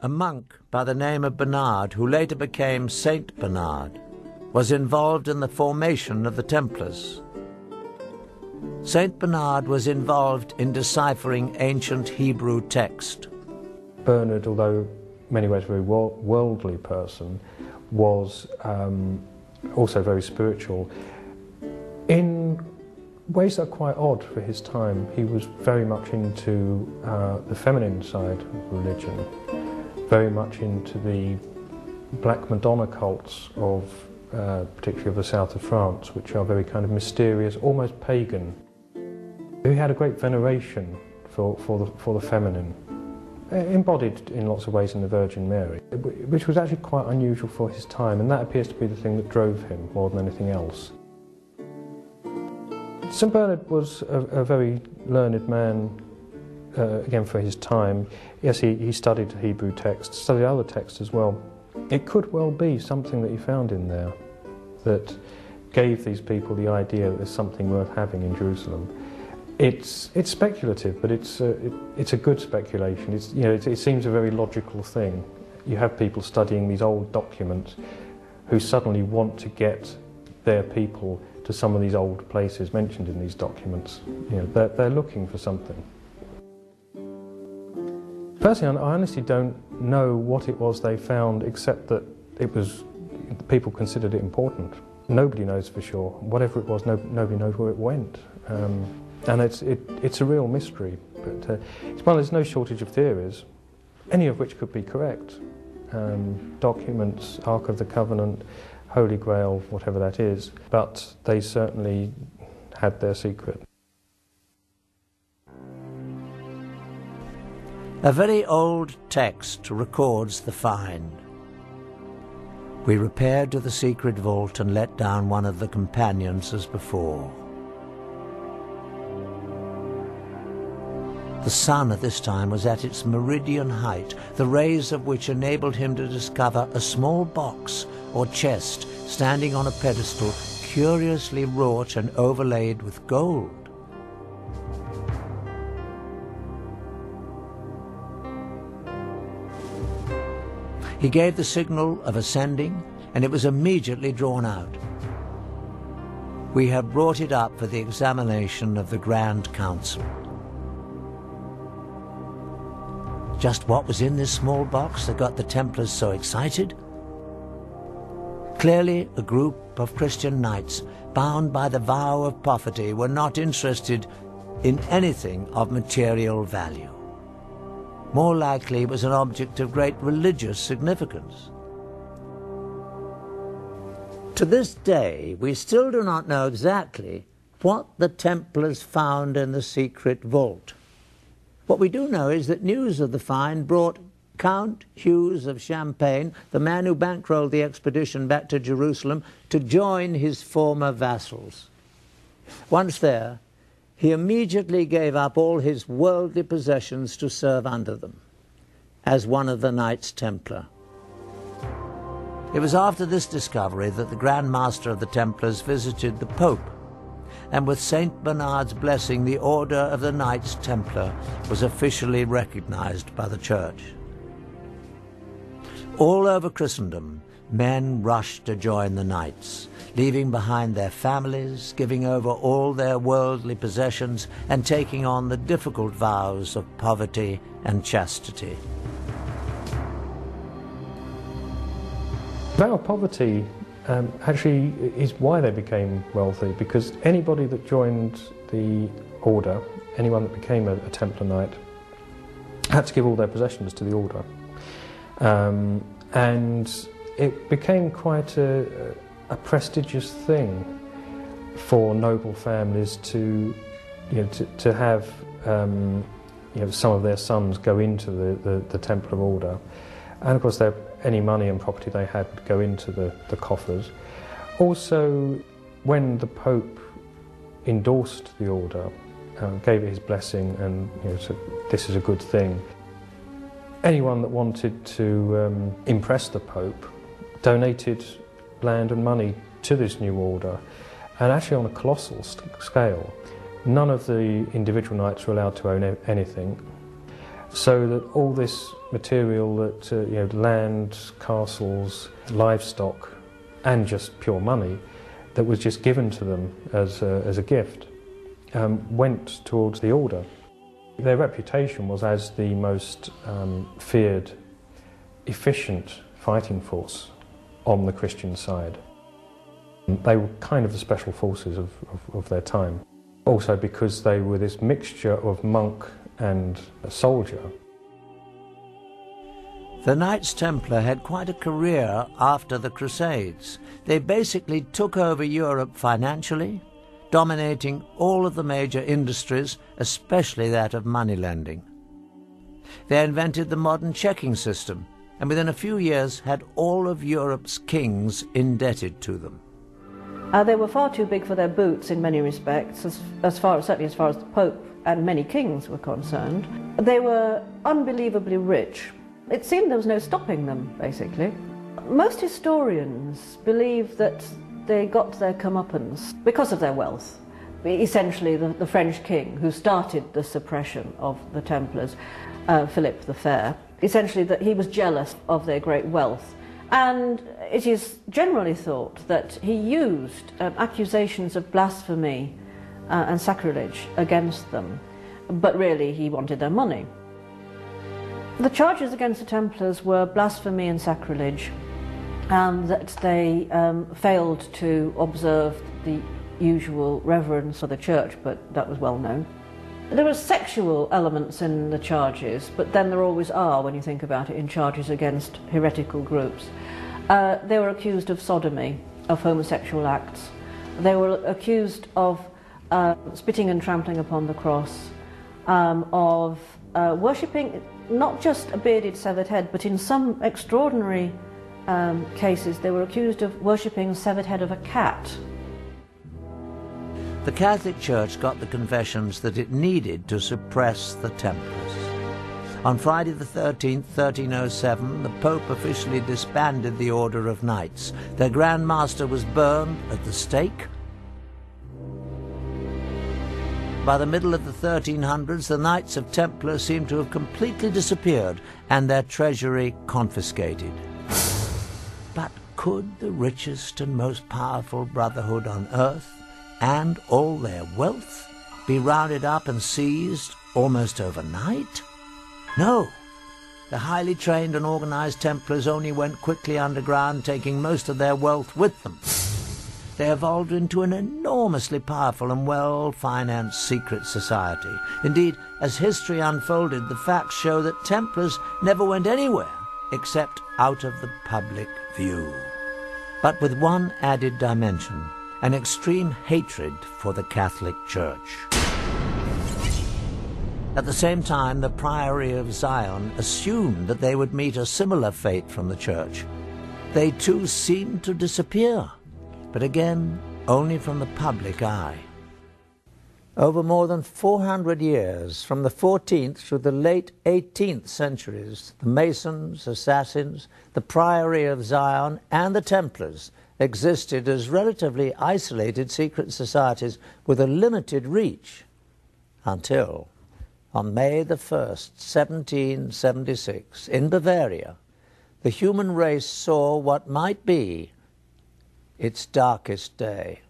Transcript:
a monk by the name of Bernard, who later became Saint Bernard, was involved in the formation of the Templars. Saint Bernard was involved in deciphering ancient Hebrew text. Bernard, although in many ways a very worldly person, was also very spiritual. In ways that are quite odd for his time, he was very much into the feminine side of religion, very much into the Black Madonna cults of particularly of the south of France, which are very kind of mysterious, almost pagan. He had a great veneration for the feminine, embodied in lots of ways in the Virgin Mary, which was actually quite unusual for his time, and that appears to be the thing that drove him more than anything else. St Bernard was a very learned man, again for his time. Yes, he studied Hebrew texts, studied other texts as well. It could well be something that he found in there that gave these people the idea that there's something worth having in Jerusalem. It's speculative, but it's a good speculation. It seems a very logical thing. You have people studying these old documents who suddenly want to get their people to some of these old places mentioned in these documents. They're looking for something. Personally, I honestly don't know what it was they found, except that people considered it important. Nobody knows for sure. Whatever it was, nobody knows where it went. And it's a real mystery. But there's no shortage of theories, any of which could be correct. Documents, Ark of the Covenant, Holy Grail, whatever that is, but they certainly had their secret. A very old text records the find. We repaired to the secret vault and let down one of the companions as before. The sun at this time was at its meridian height, the rays of which enabled him to discover a small box or chest standing on a pedestal curiously wrought and overlaid with gold. He gave the signal of ascending, and it was immediately drawn out. We have brought it up for the examination of the Grand Council. Just what was in this small box that got the Templars so excited? Clearly, a group of Christian knights, bound by the vow of poverty, were not interested in anything of material value. More likely, it was an object of great religious significance. To this day, we still do not know exactly what the Templars found in the secret vault. What we do know is that news of the find brought Count Hughes of Champagne, the man who bankrolled the expedition back to Jerusalem, to join his former vassals. Once there, he immediately gave up all his worldly possessions to serve under them, as one of the Knights Templar. It was after this discovery that the Grand Master of the Templars visited the Pope, and with Saint Bernard's blessing, the Order of the Knights Templar was officially recognized by the Church. All over Christendom, men rushed to join the Knights, leaving behind their families, giving over all their worldly possessions, and taking on the difficult vows of poverty and chastity. The vow of poverty actually is why they became wealthy, because anybody that joined the order, anyone that became a Templar Knight, had to give all their possessions to the order. And it became quite a prestigious thing for noble families to have some of their sons go into the Templar order, and of course any money and property they had would go into the coffers. Also, when the Pope endorsed the order, gave it his blessing, and said this is a good thing, anyone that wanted to impress the Pope donated land and money to this new order, and actually on a colossal scale. None of the individual knights were allowed to own anything. So that all this material, that land, castles, livestock, and just pure money, that was just given to them as a gift, went towards the order. Their reputation was as the most feared, efficient fighting force on the Christian side. They were kind of the special forces of their time. Also because they were this mixture of monk and a soldier. The Knights Templar had quite a career after the Crusades. They basically took over Europe financially, dominating all of the major industries, especially that of moneylending. They invented the modern checking system, and within a few years had all of Europe's kings indebted to them. They were far too big for their boots in many respects, certainly as far as the Pope and many kings were concerned. They were unbelievably rich. It seemed there was no stopping them, basically. Most historians believe that they got their comeuppance because of their wealth. Essentially, the French king who started the suppression of the Templars, Philip the Fair, essentially that he was jealous of their great wealth. And it is generally thought that he used accusations of blasphemy and sacrilege against them, but really he wanted their money. The charges against the Templars were blasphemy and sacrilege, and that they failed to observe the usual reverence for the church, but that was well known. There were sexual elements in the charges, but then there always are, when you think about it, in charges against heretical groups. They were accused of sodomy, of homosexual acts. They were accused of spitting and trampling upon the cross, of worshipping not just a bearded severed head, but in some extraordinary cases they were accused of worshipping the severed head of a cat. The Catholic Church got the confessions that it needed to suppress the Templars. On Friday the 13th, 1307, the Pope officially disbanded the Order of Knights. Their Grand Master was burned at the stake. By the middle of the 1300s, the Knights of Templar seemed to have completely disappeared and their treasury confiscated. But could the richest and most powerful brotherhood on earth and all their wealth be rounded up and seized almost overnight? No. The highly trained and organized Templars only went quickly underground, taking most of their wealth with them. They evolved into an enormously powerful and well-financed secret society. Indeed, as history unfolded, the facts show that Templars never went anywhere except out of the public view. But with one added dimension: an extreme hatred for the Catholic Church. At the same time, the Priory of Zion assumed that they would meet a similar fate from the Church. They too seemed to disappear, but again, only from the public eye. Over more than 400 years, from the 14th through the late 18th centuries, the Masons, Assassins, the Priory of Zion, and the Templars existed as relatively isolated secret societies with a limited reach, until on May the 1st, 1776, in Bavaria, the human race saw what might be its darkest day.